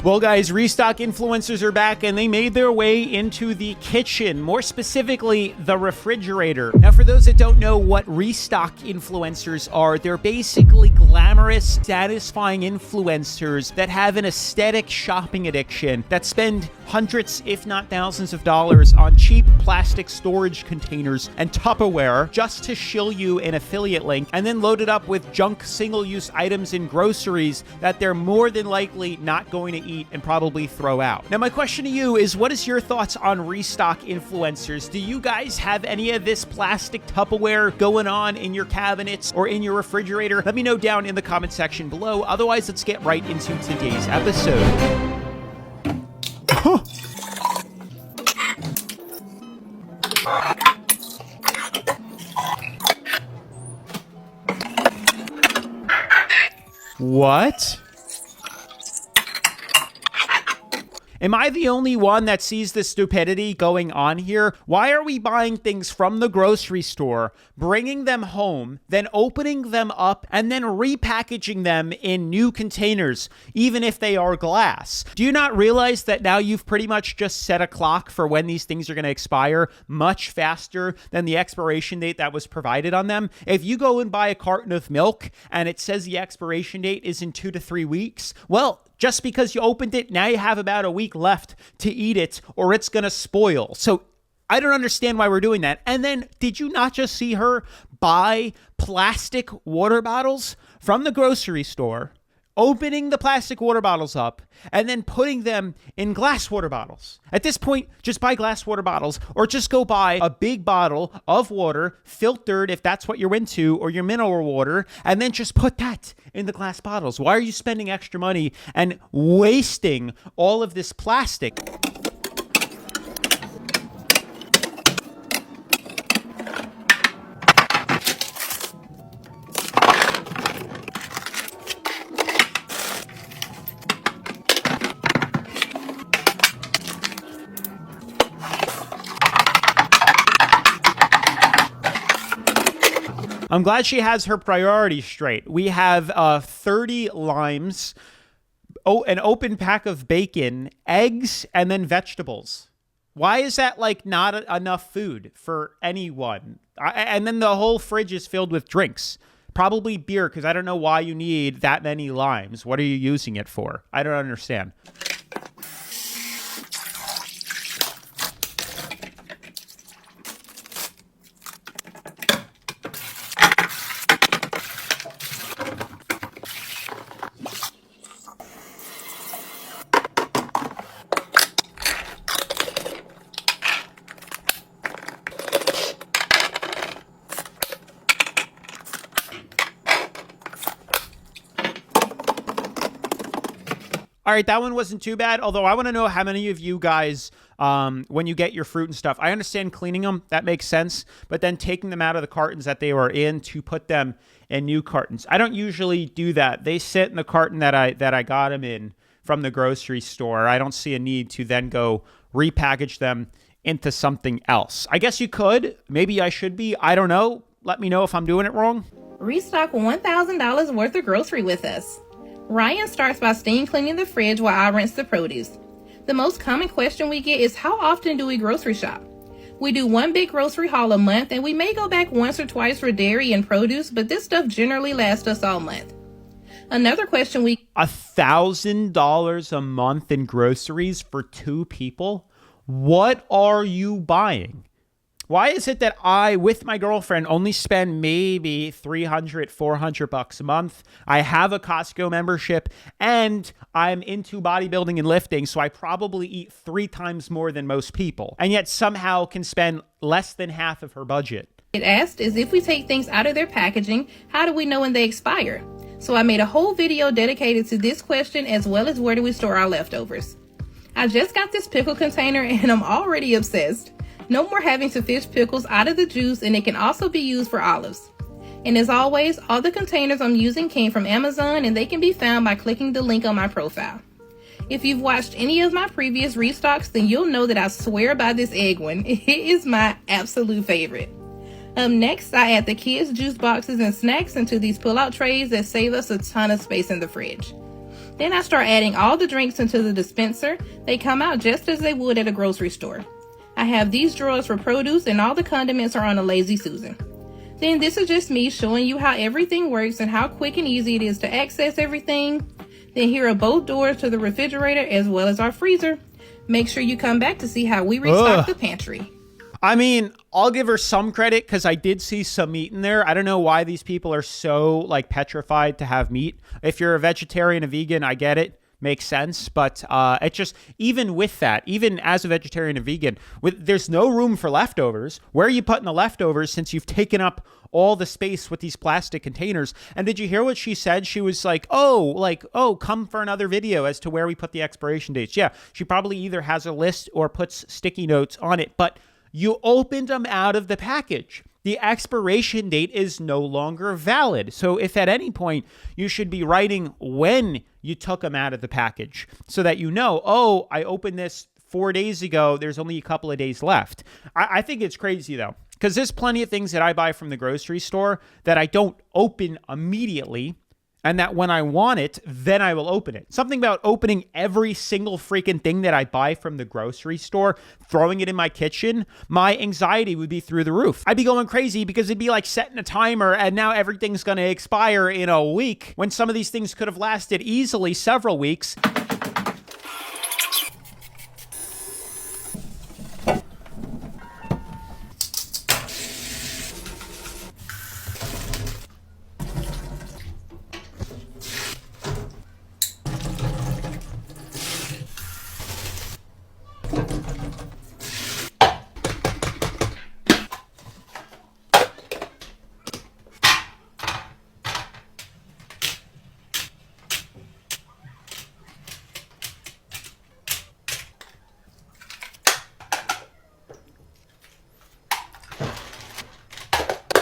Well, guys, Restock influencers are back, and they made their way into the kitchen, more specifically, the refrigerator. Now, for those that don't know what Restock influencers are, they're basically glamorous, satisfying influencers that have an aesthetic shopping addiction, that spend hundreds, if not thousands of dollars on cheap plastic storage containers and Tupperware just to shill you an affiliate link, and then load it up with junk single-use items in groceries that they're more than likely not going to eat and probably throw out. Now, my question to you is, what is your thoughts on Restock influencers? Do you guys have any of this plastic Tupperware going on in your cabinets or in your refrigerator? Let me know down in the comment section below. Otherwise, let's get right into today's episode. What? Am I the only one that sees the stupidity going on here? Why are we buying things from the grocery store, bringing them home, then opening them up, and then repackaging them in new containers, even if they are glass? Do you not realize that now you've pretty much just set a clock for when these things are going to expire much faster than the expiration date that was provided on them? If you go and buy a carton of milk and it says the expiration date is in 2 to 3 weeks, well, just because you opened it, now you have about a week left to eat it or it's going to spoil. So I don't understand why we're doing that. And then did you not just see her buy plastic water bottles from the grocery store, opening the plastic water bottles up, and then putting them in glass water bottles? At this point, just buy glass water bottles, or just go buy a big bottle of water, filtered if that's what you're into, or your mineral water, and then just put that in the glass bottles. Why are you spending extra money and wasting all of this plastic? I'm glad she has her priorities straight. We have 30 limes, an open pack of bacon, eggs, and then vegetables. Why is that like not enough food for anyone? And then the whole fridge is filled with drinks. Probably beer, because I don't know why you need that many limes. What are you using it for? I don't understand. All right, that one wasn't too bad, although I want to know how many of you guys, when you get your fruit and stuff, I understand cleaning them, that makes sense, but then taking them out of the cartons that they were in to put them in new cartons. I don't usually do that. They sit in the carton that I got them in from the grocery store. I don't see a need to then go repackage them into something else. I guess you could. Maybe I should be. I don't know. Let me know if I'm doing it wrong. Restock $1,000 worth of grocery with us. Ryan starts by steam cleaning the fridge while I rinse the produce. The most common question we get is, how often do we grocery shop? We do one big grocery haul a month, and we may go back once or twice for dairy and produce, but this stuff generally lasts us all month. Another question we... $1,000 a month in groceries for 2 people? What are you buying? Why is it that I, with my girlfriend, only spend maybe $300, $400 a month? I have a Costco membership, and I'm into bodybuilding and lifting, so I probably eat 3 times more than most people, and yet somehow can spend less than half of her budget. It asked is, if we take things out of their packaging, how do we know when they expire? So I made a whole video dedicated to this question, as well as where do we store our leftovers. I just got this pickle container, and I'm already obsessed. No more having to fish pickles out of the juice, and it can also be used for olives. And as always, all the containers I'm using came from Amazon, and they can be found by clicking the link on my profile. If you've watched any of my previous restocks, then you'll know that I swear by this egg one. It is my absolute favorite. Next, I add the kids' juice boxes and snacks into these pull-out trays that save us a ton of space in the fridge. Then I start adding all the drinks into the dispenser. They come out just as they would at a grocery store. I have these drawers for produce and all the condiments are on a Lazy Susan. Then this is just me showing you how everything works and how quick and easy it is to access everything. Then here are both doors to the refrigerator as well as our freezer. Make sure you come back to see how we restock the pantry. I mean, I'll give her some credit because I did see some meat in there. I don't know why these people are so like petrified to have meat. If you're a vegetarian, a vegan, I get it. Makes sense. But it just, even with that, even as a vegetarian and vegan, there's no room for leftovers. Where are you putting the leftovers since you've taken up all the space with these plastic containers? And did you hear what she said? She was like, oh, come for another video as to where we put the expiration dates. Yeah, she probably either has a list or puts sticky notes on it. But you opened them out of the package. The expiration date is no longer valid. So if at any point you should be writing when you took them out of the package so that you know, oh, I opened this 4 days ago. There's only a couple of days left. I think it's crazy though, because there's plenty of things that I buy from the grocery store that I don't open immediately. And that when I want it, then I will open it. Something about opening every single freaking thing that I buy from the grocery store, throwing it in my kitchen, my anxiety would be through the roof. I'd be going crazy because it'd be like setting a timer and now everything's going to expire in a week when some of these things could have lasted easily several weeks.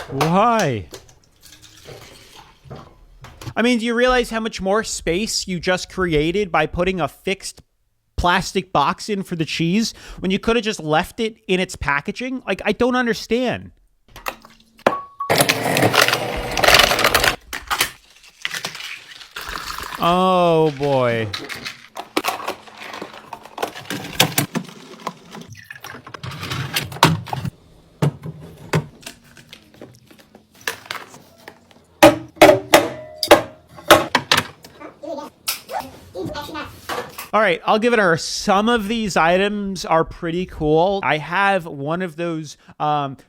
Why? I mean, do you realize how much more space you just created by putting a fixed plastic box in for the cheese when you could have just left it in its packaging? Like, I don't understand. Oh, boy. All right, I'll give it her. Some of these items are pretty cool. I have one of those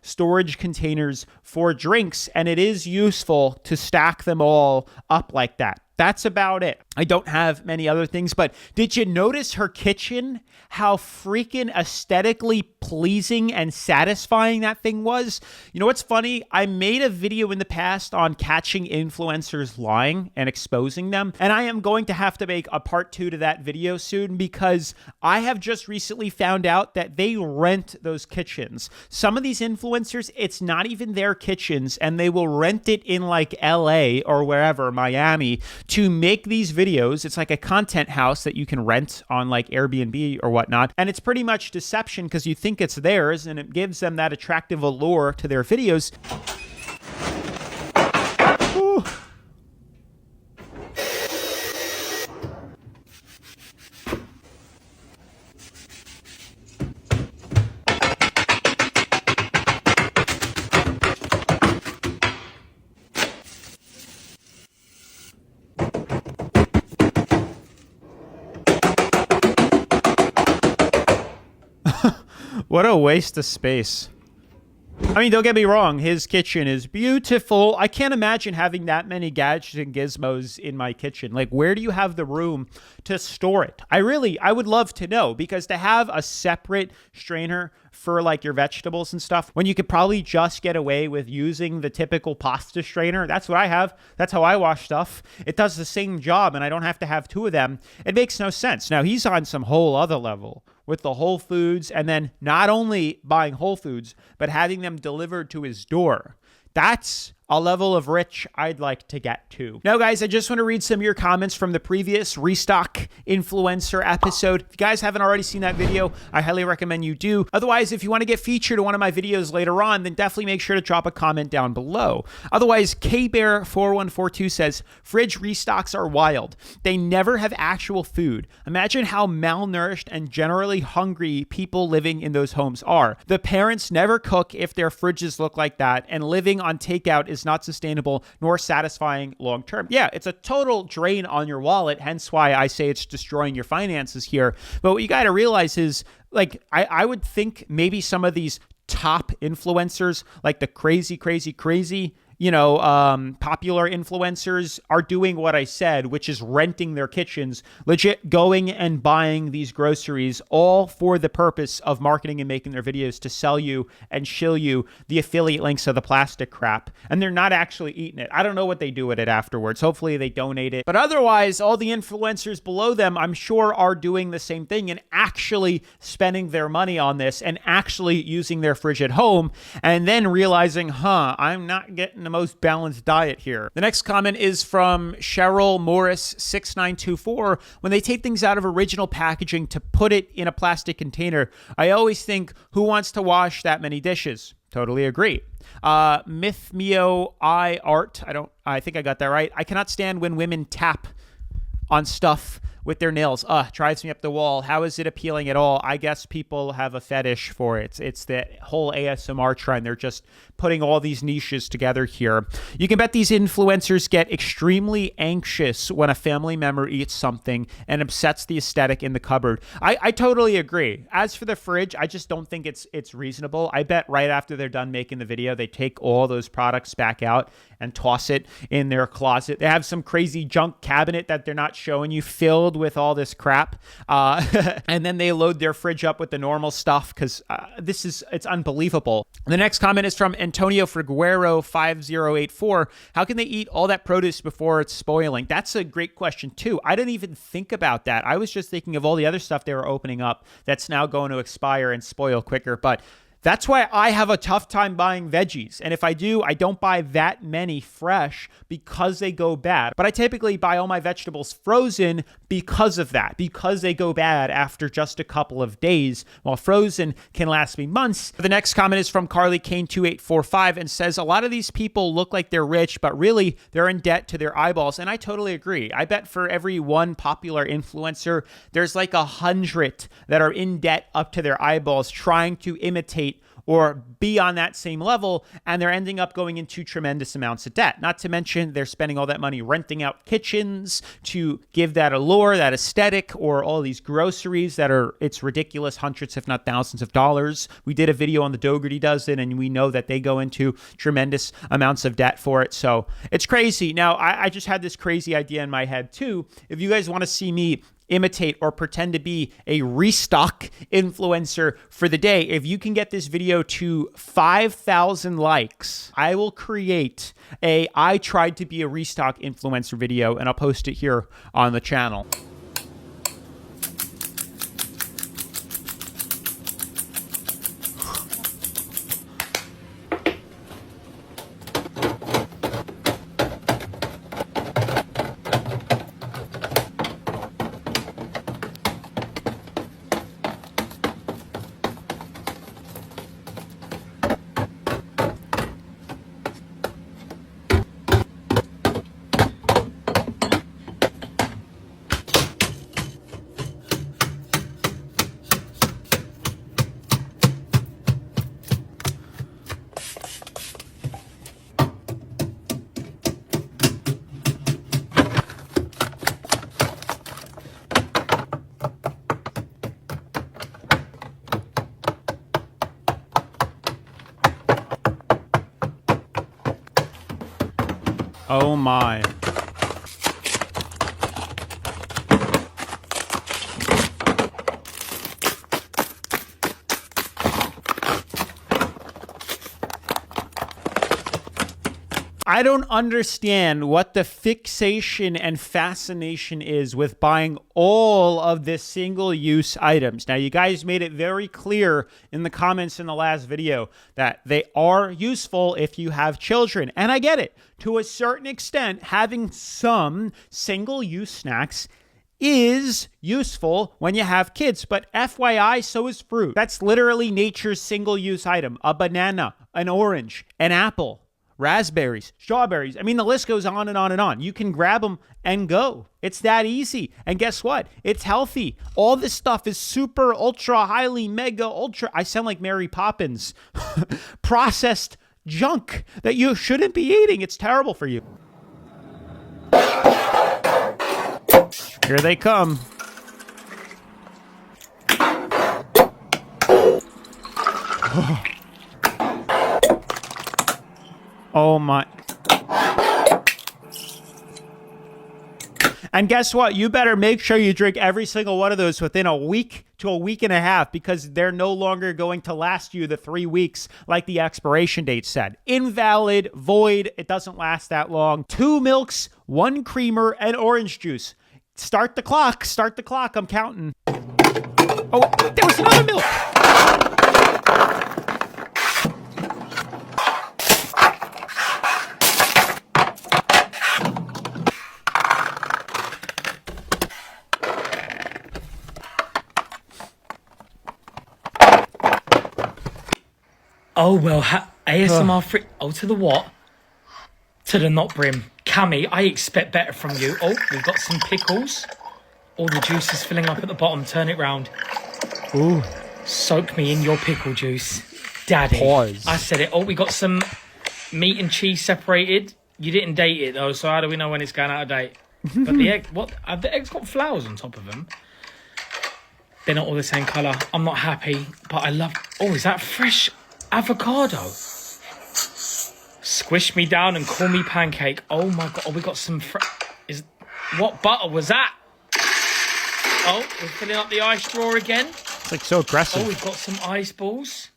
storage containers for drinks, and it is useful to stack them all up like that. That's about it. I don't have many other things, but did you notice her kitchen? How freaking aesthetically pleasing and satisfying that thing was? You know what's funny? I made a video in the past on catching influencers lying and exposing them, and I am going to have to make a part 2 to that video soon because I have just recently found out that they rent those kitchens. Some of these influencers, it's not even their kitchens, and they will rent it in like LA or wherever, Miami, to make these videos. It's like a content house that you can rent on like Airbnb or whatnot. And it's pretty much deception because you think it's theirs and it gives them that attractive allure to their videos. Ooh. What a waste of space. I mean, don't get me wrong. His kitchen is beautiful. I can't imagine having that many gadgets and gizmos in my kitchen. Like, where do you have the room to store it? I would love to know, because to have a separate strainer for like your vegetables and stuff, when you could probably just get away with using the typical pasta strainer. That's what I have. That's how I wash stuff. It does the same job and I don't have to have two of them. It makes no sense. Now, he's on some whole other level with the Whole Foods, and then not only buying Whole Foods, but having them delivered to his door. That's a level of rich I'd like to get to. Now, guys, I just want to read some of your comments from the previous Restock influencer episode. If you guys haven't already seen that video, I highly recommend you do. Otherwise, if you want to get featured in one of my videos later on, then definitely make sure to drop a comment down below. Otherwise, KBear4142 says, fridge restocks are wild. They never have actual food. Imagine how malnourished and generally hungry people living in those homes are. The parents never cook if their fridges look like that, and living on takeout is not sustainable nor satisfying long term. Yeah, it's a total drain on your wallet, hence why I say it's destroying your finances here. But what you got to realize is, like, I would think maybe some of these top influencers, like the crazy, popular influencers, are doing what I said, which is renting their kitchens, legit going and buying these groceries, all for the purpose of marketing and making their videos to sell you and shill you the affiliate links of the plastic crap. And they're not actually eating it. I don't know what they do with it afterwards. Hopefully they donate it. But otherwise, all the influencers below them, I'm sure, are doing the same thing and actually spending their money on this and actually using their fridge at home, and then realizing, I'm not getting the most balanced diet here. The next comment is from Cheryl Morris 6924. When they take things out of original packaging to put it in a plastic container, I always think, who wants to wash that many dishes? Totally agree. Mythmeo I Art, I think I got that right. I cannot stand when women tap on stuff with their nails. Drives me up the wall. How is it appealing at all? I guess people have a fetish for it. It's the whole ASMR trend. They're just putting all these niches together here. You can bet these influencers get extremely anxious when a family member eats something and upsets the aesthetic in the cupboard. I totally agree. As for the fridge, I just don't think it's reasonable. I bet right after they're done making the video, they take all those products back out and toss it in their closet. They have some crazy junk cabinet that they're not showing you, filled with all this crap. And then they load their fridge up with the normal stuff, because it's unbelievable. The next comment is from Antonio Figuero 5084. How can they eat all that produce before it's spoiling? That's a great question too. I didn't even think about that. I was just thinking of all the other stuff they were opening up that's now going to expire and spoil quicker. But that's why I have a tough time buying veggies. And if I do, I don't buy that many fresh because they go bad. But I typically buy all my vegetables frozen because of that, because they go bad after just a couple of days, while frozen can last me months. The next comment is from Carly Kane 2845 and says, a lot of these people look like they're rich, but really they're in debt to their eyeballs. And I totally agree. I bet for every one popular influencer, there's like 100 that are in debt up to their eyeballs trying to imitate or be on that same level, and they're ending up going into tremendous amounts of debt. Not to mention they're spending all that money renting out kitchens to give that allure, that aesthetic, or all these groceries that it's ridiculous, hundreds if not thousands of dollars. We did a video on the Dougherty Dozen, and we know that they go into tremendous amounts of debt for it. So it's crazy. Now, I just had this crazy idea in my head too. If you guys want to see me imitate or pretend to be a restock influencer for the day, if you can get this video to 5,000 likes, I will create I tried to be a restock influencer video, and I'll post it here on the channel. Oh my. I don't understand what the fixation and fascination is with buying all of this single-use items. Now, you guys made it very clear in the comments in the last video that they are useful if you have children. And I get it. To a certain extent, having some single-use snacks is useful when you have kids, but FYI, so is fruit. That's literally nature's single-use item. A banana, an orange, an apple, raspberries, strawberries. I mean, the list goes on and on and on. You can grab them and go. It's that easy. And guess what? It's healthy. All this stuff is super, ultra, highly, mega, ultra. I sound like Mary Poppins. Processed junk that you shouldn't be eating. It's terrible for you. Here they come. Oh my. And guess what? You better make sure you drink every single one of those within a week to a week and a half, because they're no longer going to last you the 3 weeks like the expiration date said. Invalid, void, it doesn't last that long. 2 milks, 1 creamer, and orange juice. Start the clock, I'm counting. Oh, there was another milk. Oh, well, ASMR free. Oh, to the what? To the not brim. Cammy, I expect better from you. Oh, we've got some pickles. All the juice is filling up at the bottom. Turn it round. Ooh. Soak me in your pickle juice. Daddy. Pause. I said it. Oh, we got some meat and cheese separated. You didn't date it, though, so how do we know when it's going out of date? But the egg, what? Have the eggs got flowers on top of them? They're not all the same colour. I'm not happy, but I love... Oh, is that fresh avocado? Squish me down and call me pancake. Oh my god! Oh, we got some. What butter was that? Oh, we're filling up the ice drawer again. It's like so aggressive. Oh, we've got some ice balls.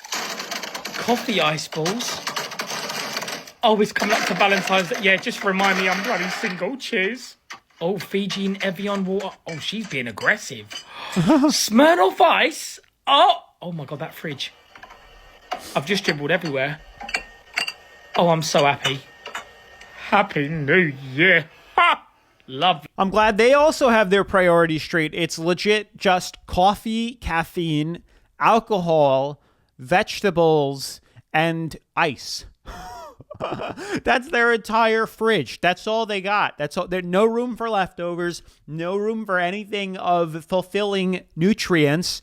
Coffee ice balls. Oh, it's coming up to Valentine's Day. Yeah, just remind me I'm bloody single. Cheers. Oh, Fiji and Evian water. Oh, she's being aggressive. Smirnoff Ice. Oh my god, that fridge. I've just dribbled everywhere. Oh, I'm so happy. Happy New Year. Ha! Love. I'm glad they also have their priorities straight. It's legit just coffee, caffeine, alcohol, vegetables, and ice. That's their entire fridge. That's all they got. That's all. There's no room for leftovers, no room for anything of fulfilling nutrients.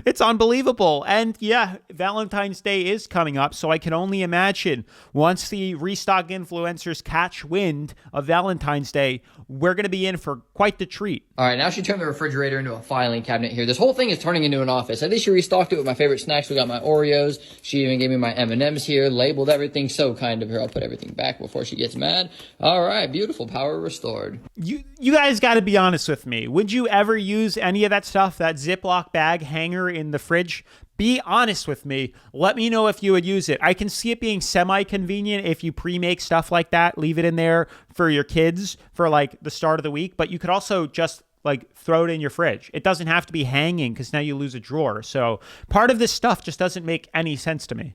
It's unbelievable. And yeah, Valentine's Day is coming up, so I can only imagine once the Restock influencers catch wind of Valentine's Day, we're going to be in for quite the treat. All right, now she turned the refrigerator into a filing cabinet here. This whole thing is turning into an office. At least she restocked it with my favorite snacks. We got my Oreos. She even gave me my M&Ms here, labeled everything. So kind of her. I'll put everything back before she gets mad. All right, beautiful. Power restored. You guys got to be honest with me. Would you ever use any of that stuff, that Ziploc bag hanger in the fridge? Be honest with me. Let me know if you would use it. I can see it being semi-convenient if you pre-make stuff like that. Leave it in there for your kids for like the start of the week. But you could also just like throw it in your fridge. It doesn't have to be hanging because now you lose a drawer. So part of this stuff just doesn't make any sense to me.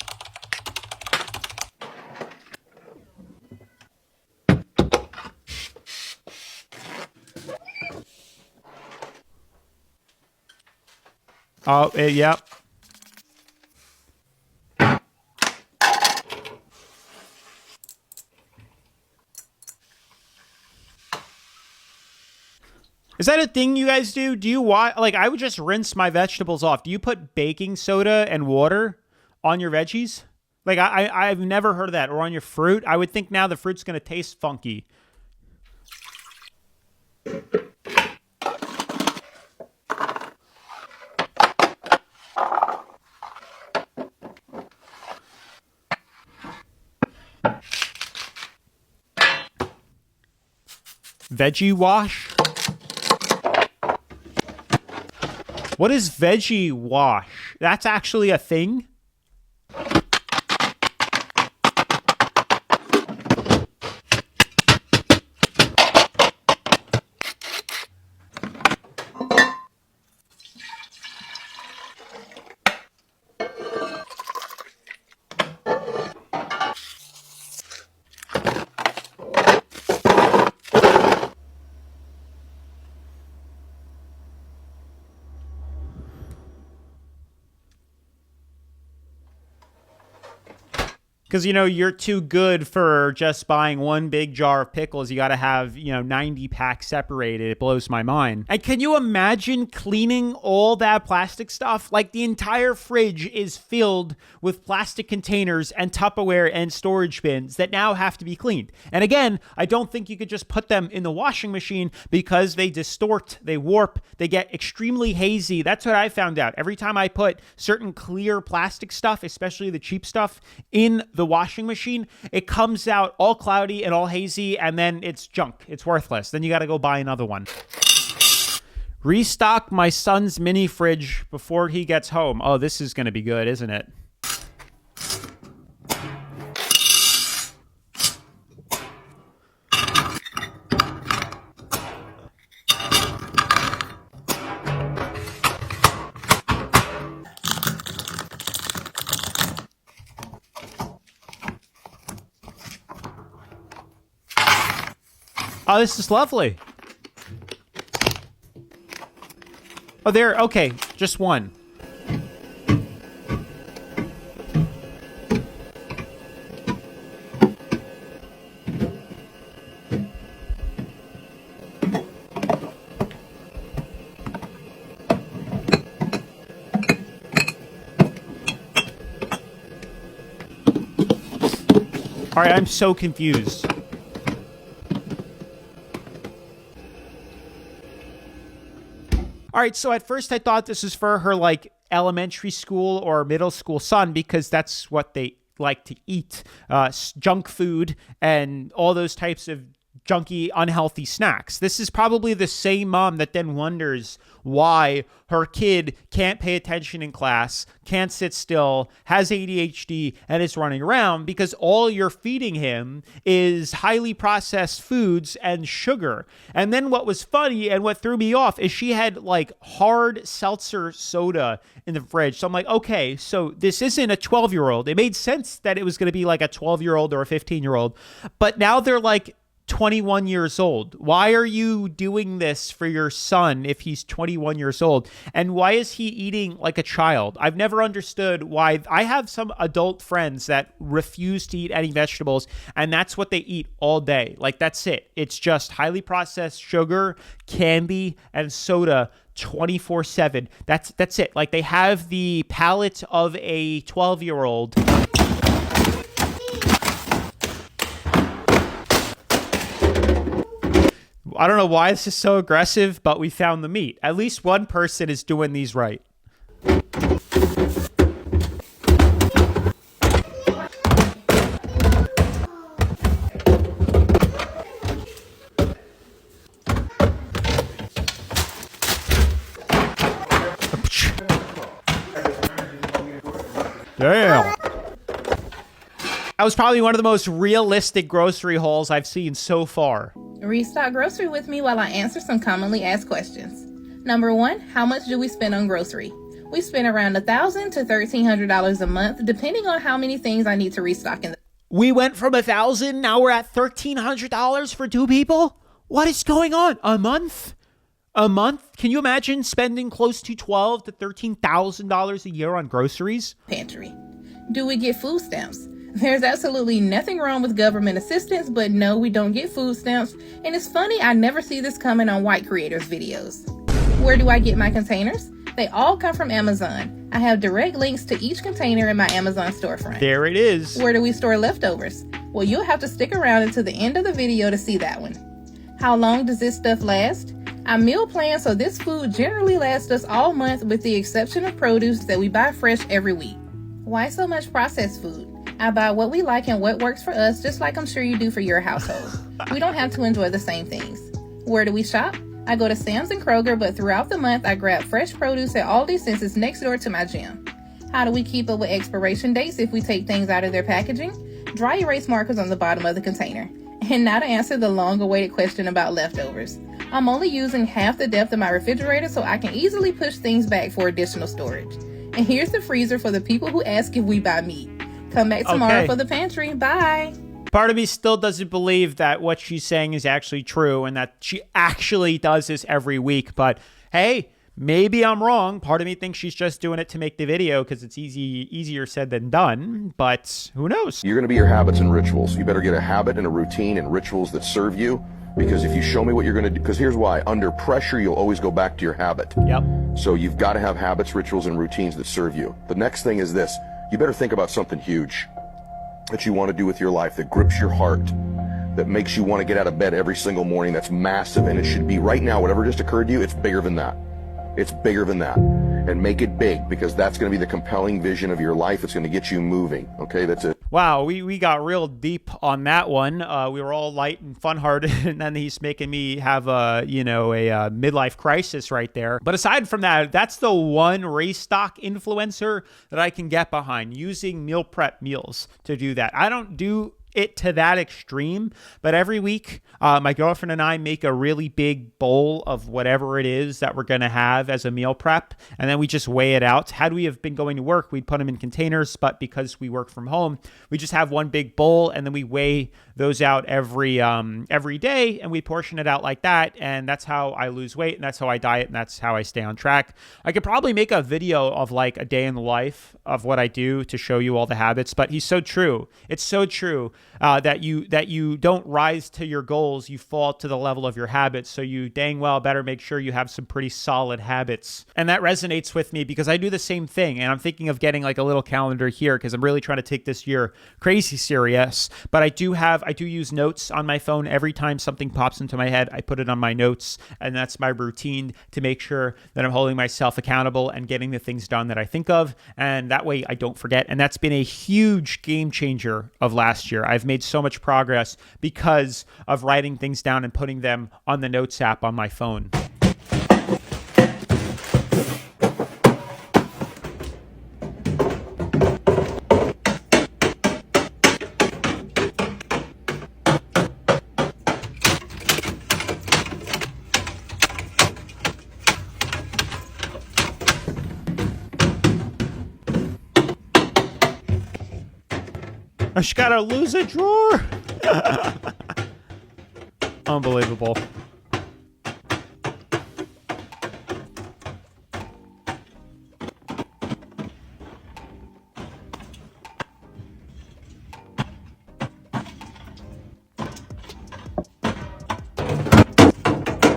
Oh, yep. Is that a thing you guys do? Do you like, I would just rinse my vegetables off. Do you put baking soda and water on your veggies? Like, I've never heard of that. Or on your fruit. I would think now the fruit's going to taste funky. Veggie wash? What is veggie wash? That's actually a thing? Because, you're too good for just buying one big jar of pickles. You got to have, 90 packs separated. It blows my mind. And can you imagine cleaning all that plastic stuff? Like the entire fridge is filled with plastic containers and Tupperware and storage bins that now have to be cleaned. And again, I don't think you could just put them in the washing machine because they distort, they warp, they get extremely hazy. That's what I found out. Every time I put certain clear plastic stuff, especially the cheap stuff, in the washing machine, it comes out all cloudy and all hazy, and then it's junk. It's worthless. Then you got to go buy another one. Restock my son's mini fridge before he gets home. Oh, this is going to be good, isn't it? Oh, this is lovely. Oh, there. Okay, just one. All right, I'm so confused. All right, so at first I thought this was for her like elementary school or middle school son because that's what they like to eat, junk food and all those types of junky, unhealthy snacks. This is probably the same mom that then wonders why her kid can't pay attention in class, can't sit still, has ADHD, and is running around because all you're feeding him is highly processed foods and sugar. And then what was funny and what threw me off is she had like hard seltzer soda in the fridge. So I'm like, okay, so this isn't a 12-year-old. It made sense that it was going to be like a 12-year-old or a 15-year-old, but now they're like 21 years old. Why are you doing this for your son if he's 21 years old? And why is he eating like a child? I've never understood why. I have some adult friends that refuse to eat any vegetables, and that's what they eat all day. Like, that's it. It's just highly processed sugar, candy, and soda 24/7. That's it. Like, they have the palate of a 12-year-old. I don't know why this is so aggressive, but we found the meat. At least one person is doing these right. Damn. That was probably one of the most realistic grocery hauls I've seen so far. Restock grocery with me while I answer some commonly asked questions. Number 1, how much do we spend on grocery? We spend around $1,000 to $1,300 a month, depending on how many things I need to restock in. We went from $1,000, now we're at $1,300 for 2 people? What is going on? A month? A month? Can you imagine spending close to $12,000 to $13,000 a year on groceries? Pantry. Do we get food stamps? There's absolutely nothing wrong with government assistance, but no, we don't get food stamps. And it's funny, I never see this coming on white creators' videos. Where do I get my containers? They all come from Amazon. I have direct links to each container in my Amazon storefront. There it is. Where do we store leftovers? Well, you'll have to stick around until the end of the video to see that one. How long does this stuff last? I meal plan, so this food generally lasts us all month with the exception of produce that we buy fresh every week. Why so much processed food? I buy what we like and what works for us, just like I'm sure you do for your household. We don't have to enjoy the same things. Where do we shop? I go to Sam's and Kroger, but throughout the month, I grab fresh produce at Aldi since it's next door to my gym. How do we keep up with expiration dates if we take things out of their packaging? Dry erase markers on the bottom of the container. And now to answer the long-awaited question about leftovers. I'm only using half the depth of my refrigerator so I can easily push things back for additional storage. And here's the freezer for the people who ask if we buy meat. Come back tomorrow for the pantry. Bye. Part of me still doesn't believe that what she's saying is actually true and that she actually does this every week. But hey, Maybe I'm wrong. Part of me thinks she's just doing it to make the video because it's easier said than done, but who knows? You're going to be your habits and rituals. You better get a habit and a routine and rituals that serve you, because if you show me what you're going to do, because here's why, under pressure, you'll always go back to your habit. Yep. So you've got to have habits, rituals, and routines that serve you. The next thing is this. You better think about something huge that you want to do with your life, that grips your heart, that makes you want to get out of bed every single morning, that's massive, and it should be right now, whatever just occurred to you, it's bigger than that. It's bigger than that. And make it big, because that's going to be the compelling vision of your life. It's going to get you moving. Okay, that's it. Wow, we got real deep on that one. We were all light and fun-hearted, and then he's making me have a midlife crisis right there. But aside from that, that's the one Restock influencer that I can get behind, using meal prep meals to do that. I don't do it to that extreme, but every week my girlfriend and I make a really big bowl of whatever it is that we're going to have as a meal prep, and then we just weigh it out. Had we have been going to work, we'd put them in containers, but because we work from home, we just have one big bowl, and then we weigh those out every day, and we portion it out like that, and that's how I lose weight, and that's how I diet, and that's how I stay on track. I could probably make a video of like a day in the life of what I do to show you all the habits, but he's so true. It's so true. That you don't rise to your goals, you fall to the level of your habits. So you dang well better make sure you have some pretty solid habits. And that resonates with me because I do the same thing. And I'm thinking of getting like a little calendar here because I'm really trying to take this year crazy serious. But I do use notes on my phone. Every time something pops into my head, I put it on my notes. And that's my routine to make sure that I'm holding myself accountable and getting the things done that I think of. And that way I don't forget. And that's been a huge game changer of last year. I've made so much progress because of writing things down and putting them on the Notes app on my phone. I just gotta lose a drawer. Unbelievable.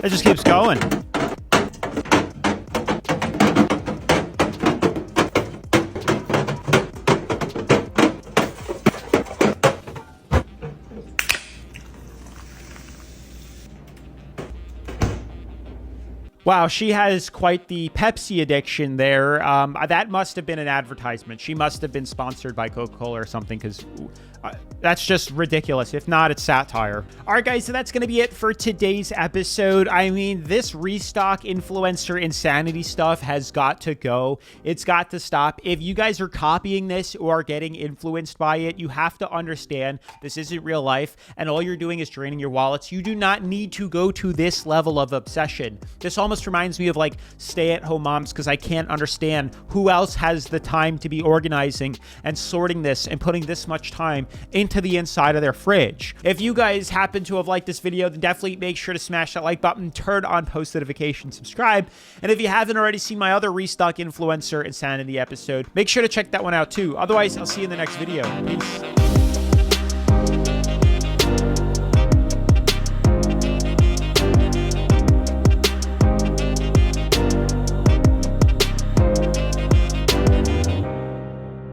It just keeps going. Wow, she has quite the Pepsi addiction there. That must have been an advertisement. She must have been sponsored by Coca-Cola or something, because that's just ridiculous. If not, it's satire. All right, guys, so that's going to be it for today's episode. I mean, this Restock influencer insanity stuff has got to go. It's got to stop. If you guys are copying this or are getting influenced by it, you have to understand this isn't real life, and all you're doing is draining your wallets. You do not need to go to this level of obsession. This almost reminds me of like stay-at-home moms, because I can't understand who else has the time to be organizing and sorting this and putting this much time into the inside of their fridge. If you guys happen to have liked this video, then definitely make sure to smash that like button, turn on post notifications, subscribe. And if you haven't already seen my other Restock influencer insanity episode, make sure to check that one out too. Otherwise, I'll see you in the next video. Peace.